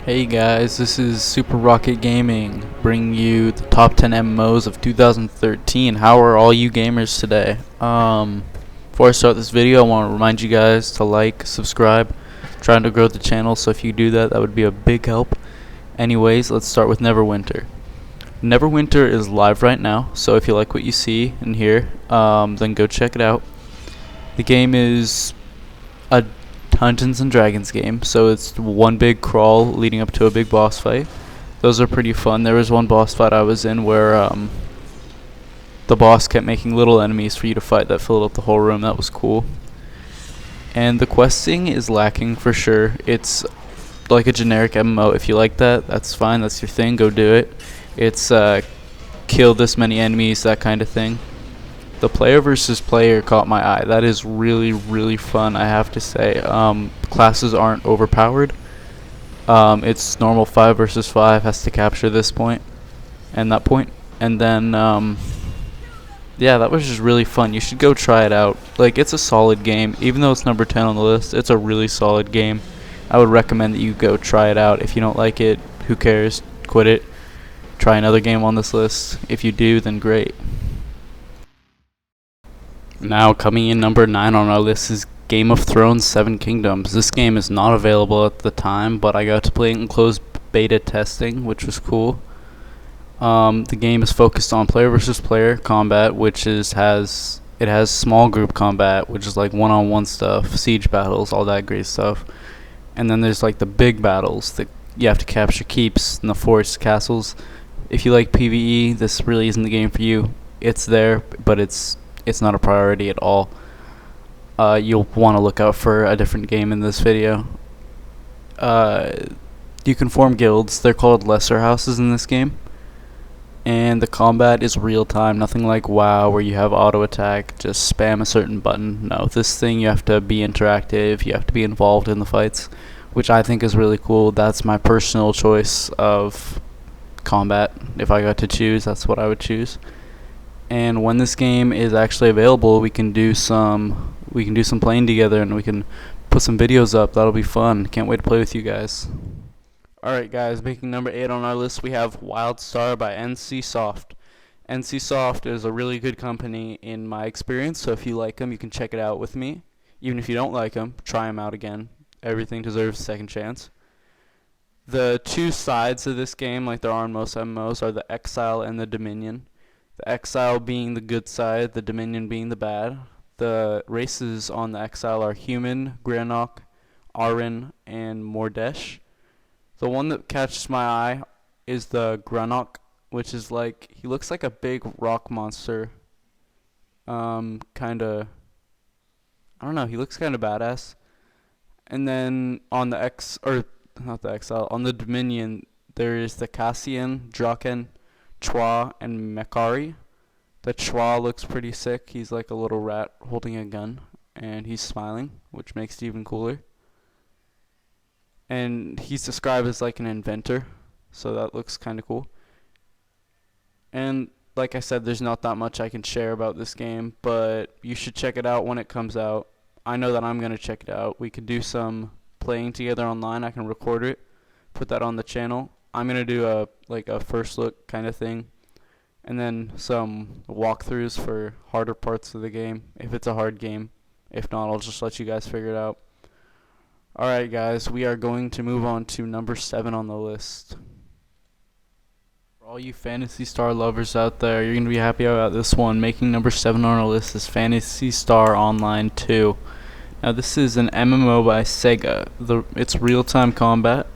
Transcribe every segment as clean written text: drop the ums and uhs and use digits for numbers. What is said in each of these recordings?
Hey guys, this is Super Rocket Gaming, bringing you the top 10 MMOs of 2013. How are all you gamers today? Before I start this video, I want to remind you guys to like, subscribe. I'm trying to grow the channel, so if you do that, that would be a big help. Anyways, let's start with Neverwinter. Neverwinter is live right now, so if you like what you see and hear, then go check it out. The game is a Dungeons and Dragons game, so it's one big crawl leading up to a big boss fight. Those are pretty fun. There was one boss fight I was in where the boss kept making little enemies for you to fight that filled up the whole room. That was cool. And the questing is lacking for sure. It's like a generic MMO. If you like that, that's fine. That's your thing. Go do it. It's kill this many enemies, that kind of thing. The player versus player caught my eye. That is really fun, I have to say. Classes aren't overpowered. It's normal 5 versus 5 has to capture this point and that point. And then, yeah, that was just really fun. You should go try it out. Like, it's a solid game. Even though it's number 10 on the list, it's a really solid game. I would recommend that you go try it out. If you don't like it, who cares? Quit it. Try another game on this list. If you do, then great. Now coming in number 9 on our list is Game of Thrones 7 Kingdoms. This game is not available at the time, but I got to play it in closed beta testing, which was cool. The game is focused on player versus player combat, which has small group combat, which is like one-on-one stuff, siege battles, all that great stuff. And then there's like the big battles that you have to capture keeps in the forest castles. If you like PvE, this really isn't the game for you. It's there, but it's not a priority at all. You'll want to look out for a different game in this video. You can form guilds. They're called lesser houses in this game. And the combat is real time, nothing like WoW where you have auto attack, just spam a certain button. No, this thing you have to be interactive, you have to be involved in the fights, which I think is really cool. That's my personal choice of combat. If I got to choose, that's what I would choose. And when this game is actually available, we can do some playing together, and we can put some videos up. That'll be fun. Can't wait to play with you guys. Alright guys, making number 8 on our list, we have WildStar by NCSoft. NCSoft is a really good company in my experience, so if you like them, you can check it out with me. Even if you don't like them, try them out again. Everything deserves a second chance. The two sides of this game, like there are in most MMOs, are the Exile and the Dominion. The Exile being the good side, the Dominion being the bad. The races on the Exile are Human, Granok, Arin, and Mordesh. The one that catches my eye is the Granok, which is like, he looks like a big rock monster. Kinda, I don't know, he looks kinda badass. And then on the on the Dominion, there is the Cassian, Draken, Chua, and Mekari. The Chua looks pretty sick. He's like a little rat holding a gun, and he's smiling, which makes it even cooler. And he's described as like an inventor, so that looks kind of cool. And like I said, there's not that much I can share about this game, but you should check it out when it comes out. I know that I'm going to check it out. We could do some playing together online. I can record it, put that on the channel. I'm going to do a first look kind of thing, and then some walkthroughs for harder parts of the game, if it's a hard game. If not, I'll just let you guys figure it out. Alright guys, we are going to move on to number 7 on the list. For all you Phantasy Star lovers out there, you're going to be happy about this one. Making number 7 on our list is Phantasy Star Online 2. Now this is an MMO by Sega. It's real-time combat,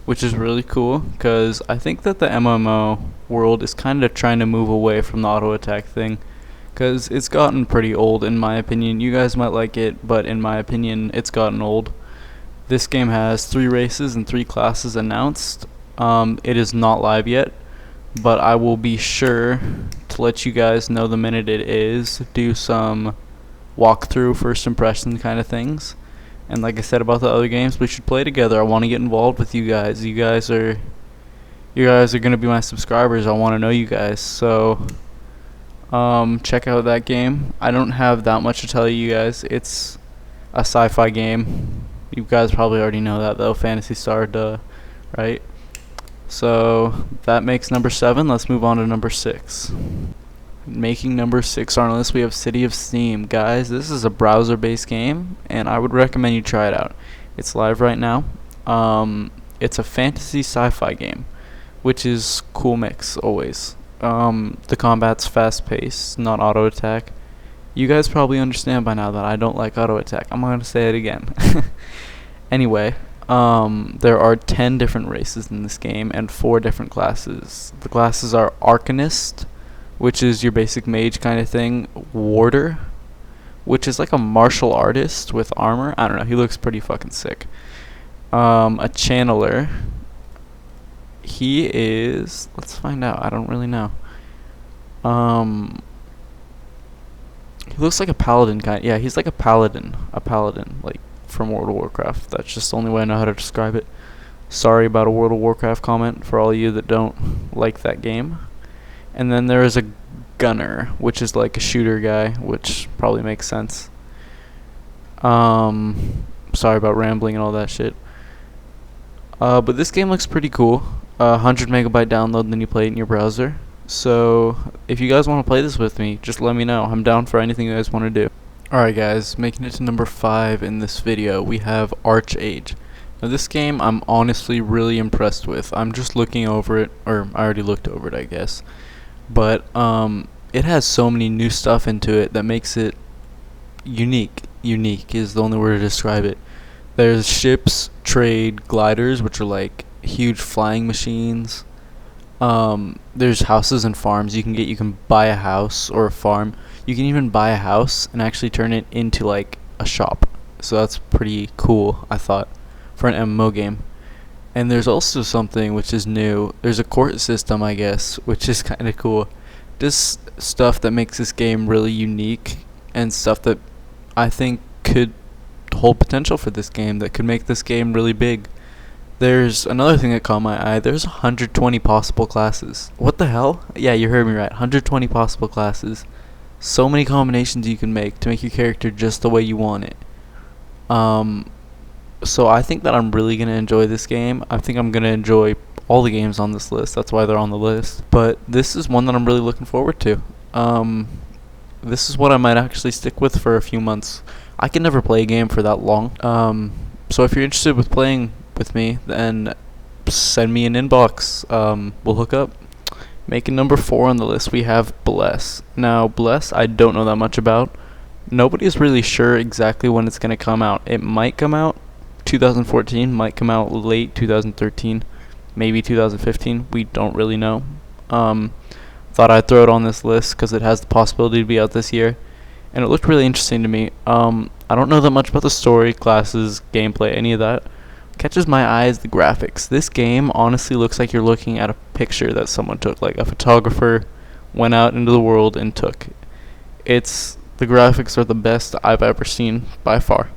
which is really cool, because I think that the MMO world is kind of trying to move away from the auto attack thing, because it's gotten pretty old in my opinion. You guys might like it, but in my opinion, it's gotten old. This game has 3 races and 3 classes announced. It is not live yet, but I will be sure to let you guys know the minute it is, do some walkthrough, first impression kind of things. And like I said about the other games, we should play together. I want to get involved with you guys. You guys are going to be my subscribers. I want to know you guys. So check out that game. I don't have that much to tell you guys. It's a sci-fi game. You guys probably already know that though. Phantasy Star, duh. right? So that makes number 7. Let's move on to number 6. Making number 6 on our list, we have City of Steam. Guys, this is a browser-based game, and I would recommend you try it out. It's live right now. It's a fantasy sci-fi game, which is cool mix always. The combat's fast-paced, not auto-attack. You guys probably understand by now that I don't like auto-attack. I'm going to say it again. Anyway, there are 10 different races in this game and 4 different classes. The classes are Arcanist, which is your basic mage kind of thing. Warder, which is like a martial artist with armor. I don't know. He looks pretty fucking sick. A Channeler. He is... Let's find out. I don't really know. He looks like a paladin kind. Yeah, he's like a paladin. A paladin, like from World of Warcraft. That's just the only way I know how to describe it. Sorry about a World of Warcraft comment for all of you that don't like that game. And then there is a Gunner, which is like a shooter guy, which probably makes sense. Sorry about rambling and all that shit. But this game looks pretty cool. 100 megabyte download, and then you play it in your browser. So if you guys want to play this with me, just let me know. I'm down for anything you guys want to do. Alright guys, making it to number 5 in this video, we have ArcheAge. Now this game I'm honestly really impressed with. I'm just looking over it, or I already looked over it I guess. But it has so many new stuff into it that makes it unique. Unique is the only word to describe it. There's ships, trade, gliders, which are like huge flying machines. There's houses and farms you can get. You can buy a house or a farm. You can even buy a house and actually turn it into like a shop. So that's pretty cool, I thought, for an MMO game. And there's also something which is new. There's a court system, I guess, which is kind of cool. This stuff that makes this game really unique, and stuff that I think could hold potential for this game, that could make this game really big. There's another thing that caught my eye. There's 120 possible classes. What the hell? Yeah, you heard me right. 120 possible classes. So many combinations you can make to make your character just the way you want it. So I think that I'm really going to enjoy this game. I think I'm going to enjoy all the games on this list. That's why they're on the list. But this is one that I'm really looking forward to. This is what I might actually stick with for a few months. I can never play a game for that long. So if you're interested with playing with me, then send me an inbox. We'll hook up. Making number 4 on the list, we have Bless. Now, Bless, I don't know that much about. Nobody's really sure exactly when it's going to come out. It might come out 2014, might come out late 2013, maybe 2015. We don't really know. Thought I'd throw it on this list because it has the possibility to be out this year, and it looked really interesting to me. I don't know that much about the story, classes, gameplay, any of that. Catches my eye is the graphics. This game honestly looks like you're looking at a picture that someone took, like a photographer went out into the world and took. The graphics are the best I've ever seen by far.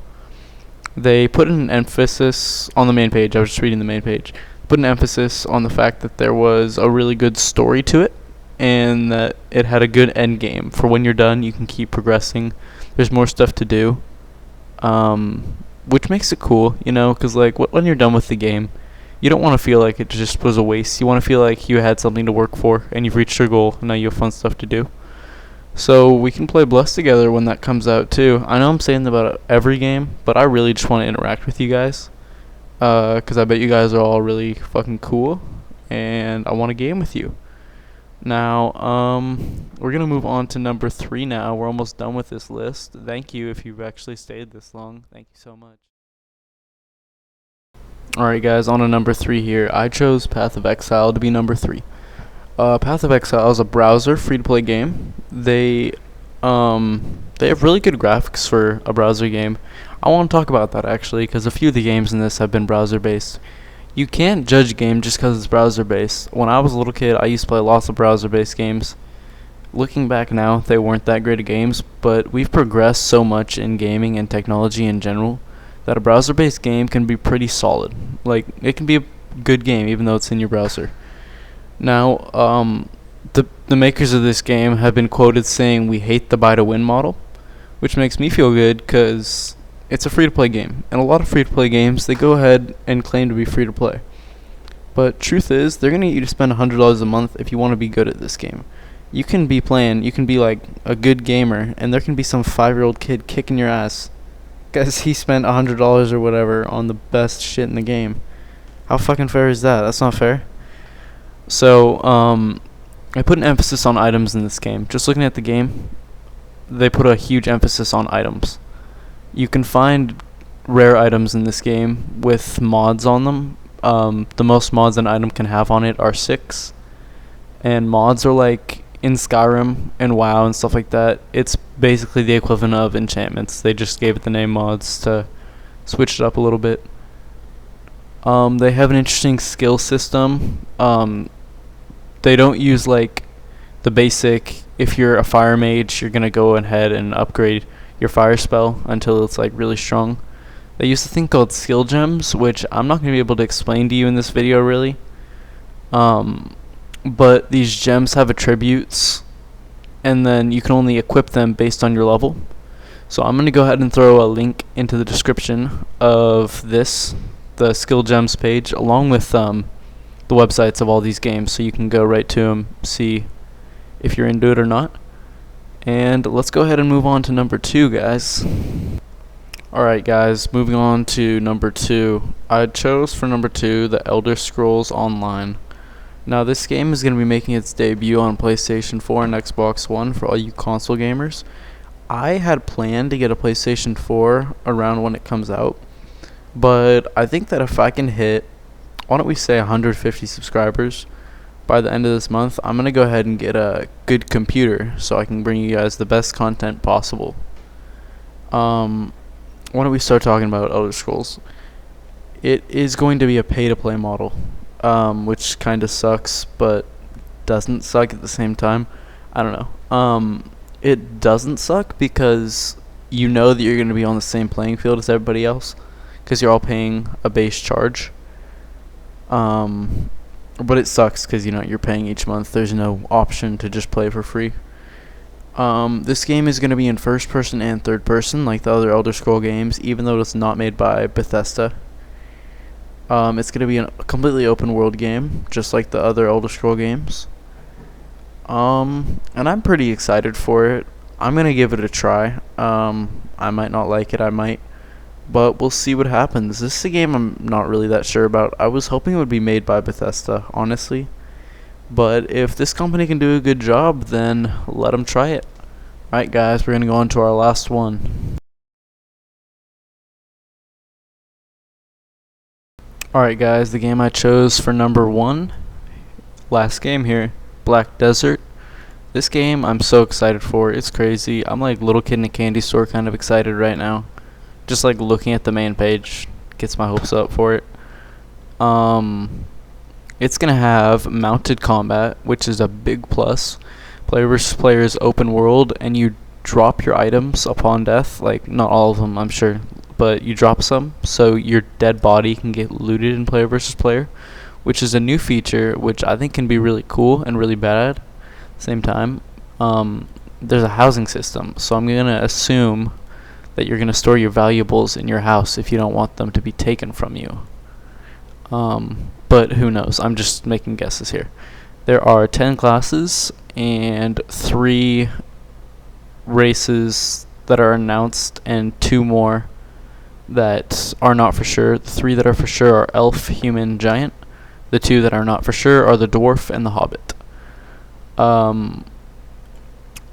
They put an emphasis on the main page. I was just reading the main page. Put an emphasis on the fact that there was a really good story to it, and that it had a good end game. For when you're done, you can keep progressing. There's more stuff to do, which makes it cool, you know, because like when you're done with the game, you don't want to feel like it just was a waste. You want to feel like you had something to work for, and you've reached your goal, and now you have fun stuff to do. So we can play Bless together when that comes out too. I know I'm saying about every game, but I really just want to interact with you guys, because I bet you guys are all really fucking cool, and I want to game with you. Now, we're going to move on to number 3 now. We're almost done with this list. Thank you if you've actually stayed this long. Thank you so much. Alright guys, on to number 3 here. I chose Path of Exile to be number 3. Path of Exile is a browser free-to-play game. They have really good graphics for a browser game. I want to talk about that actually, because a few of the games in this have been browser-based. You can't judge a game just because it's browser-based. When I was a little kid, I used to play lots of browser-based games. Looking back now, they weren't that great of games, but we've progressed so much in gaming and technology in general that a browser-based game can be pretty solid. Like, it can be a good game even though it's in your browser. Now, the makers of this game have been quoted saying, "We hate the buy-to-win model," which makes me feel good because it's a free-to-play game, and a lot of free-to-play games, they go ahead and claim to be free-to-play. But truth is, they're gonna get you to spend $100 a month if you want to be good at this game. You can be like a good gamer, and there can be some 5-year-old kid kicking your ass because he spent $100 or whatever on the best shit in the game. How fucking fair is that? That's not fair. So, I put an emphasis on items in this game. Just looking at the game, they put a huge emphasis on items. You can find rare items in this game with mods on them. The most mods an item can have on it are 6. And mods are like in Skyrim and WoW and stuff like that. It's basically the equivalent of enchantments. They just gave it the name mods to switch it up a little bit. They have an interesting skill system. They don't use like the basic, if you're a fire mage, you're gonna go ahead and upgrade your fire spell until it's like really strong. They use a thing called skill gems, which I'm not gonna be able to explain to you in this video really. But these gems have attributes, and then you can only equip them based on your level. So I'm gonna go ahead and throw a link into the description of this, the skill gems page, along with the websites of all these games, so you can go right to them, see if you're into it or not. And let's go ahead and move on to number 2, guys. Alright guys, moving on to number 2. I chose for number 2 the Elder Scrolls Online. Now this game is going to be making its debut on PlayStation 4 and Xbox One for all you console gamers. I had planned to get a PlayStation 4 around when it comes out, but I think that if I can hit, why don't we say 150 subscribers by the end of this month, I'm going to go ahead and get a good computer so I can bring you guys the best content possible. Why don't we start talking about Elder Scrolls? It is going to be a pay-to-play model, which kind of sucks, but doesn't suck at the same time. I don't know. It doesn't suck because you know that you're going to be on the same playing field as everybody else, because you're all paying a base charge. But it sucks because, you know, you're paying each month. There's no option to just play for free. This game is going to be in first person and third person like the other Elder Scroll games, even though it's not made by Bethesda. It's going to be a completely open world game, just like the other Elder Scroll games. And I'm pretty excited for it. I'm going to give it a try. I might not like it, I might. But we'll see what happens. This is a game I'm not really that sure about. I was hoping it would be made by Bethesda, honestly. But if this company can do a good job, then let them try it. Alright guys, we're going to go on to our last one. Alright guys, the game I chose for number 1, last game here, Black Desert. This game I'm so excited for. It's crazy. I'm like little kid in a candy store kind of excited right now. Just like looking at the main page gets my hopes up for it. It's gonna have mounted combat, which is a big plus. Player versus player is open world, and you drop your items upon death. Like, not all of them, I'm sure, but you drop some, so your dead body can get looted in player versus player, which is a new feature, which I think can be really cool and really bad at the same time. There's a housing system, so I'm gonna assume that you're gonna store your valuables in your house if you don't want them to be taken from you. But who knows? I'm just making guesses here. There are 10 classes and 3 races that are announced and 2 more that are not for sure. The 3 that are for sure are elf, human, giant. The 2 that are not for sure are the dwarf and the hobbit.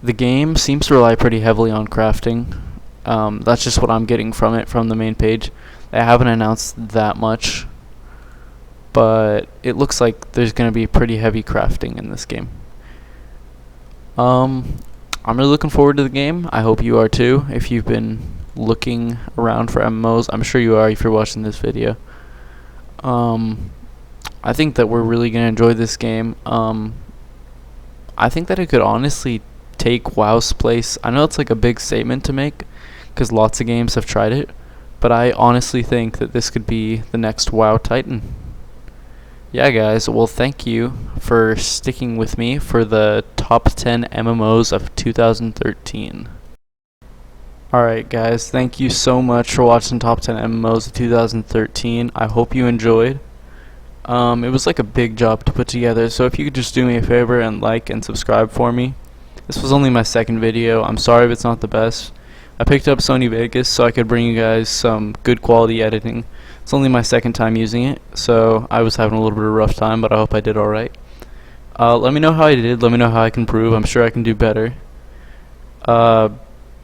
The game seems to rely pretty heavily on crafting. That's just what I'm getting from it, from the main page. They haven't announced that much, but it looks like there's going to be pretty heavy crafting in this game. I'm really looking forward to the game. I hope you are too, if you've been looking around for MMOs. I'm sure you are if you're watching this video. I think that we're really going to enjoy this game. I think that it could honestly take WoW's place. I know it's like a big statement to make, because lots of games have tried it, but I honestly think that this could be the next WoW Titan. Yeah guys, well thank you for sticking with me for the top 10 MMOs of 2013. Alright guys, thank you so much for watching top 10 MMOs of 2013. I hope you enjoyed. It was like a big job to put together, so if you could just do me a favor and like and subscribe for me. This was only my second video. I'm sorry if it's not the best. I picked up Sony Vegas so I could bring you guys some good quality editing. It's only my second time using it, so I was having a little bit of a rough time, but I hope I did alright. Let me know how I did. Let me know how I can improve. I'm sure I can do better.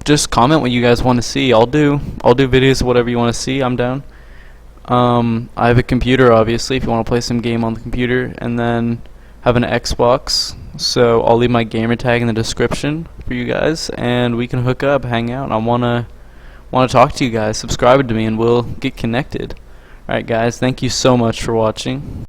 Just comment what you guys want to see. I'll do videos of whatever you want to see. I'm down. I have a computer, obviously, if you want to play some game on the computer, and then have an Xbox. So I'll leave my gamertag in the description for you guys, and we can hook up, hang out. I wanna talk to you guys. Subscribe to me, and we'll get connected. All right, guys. Thank you so much for watching.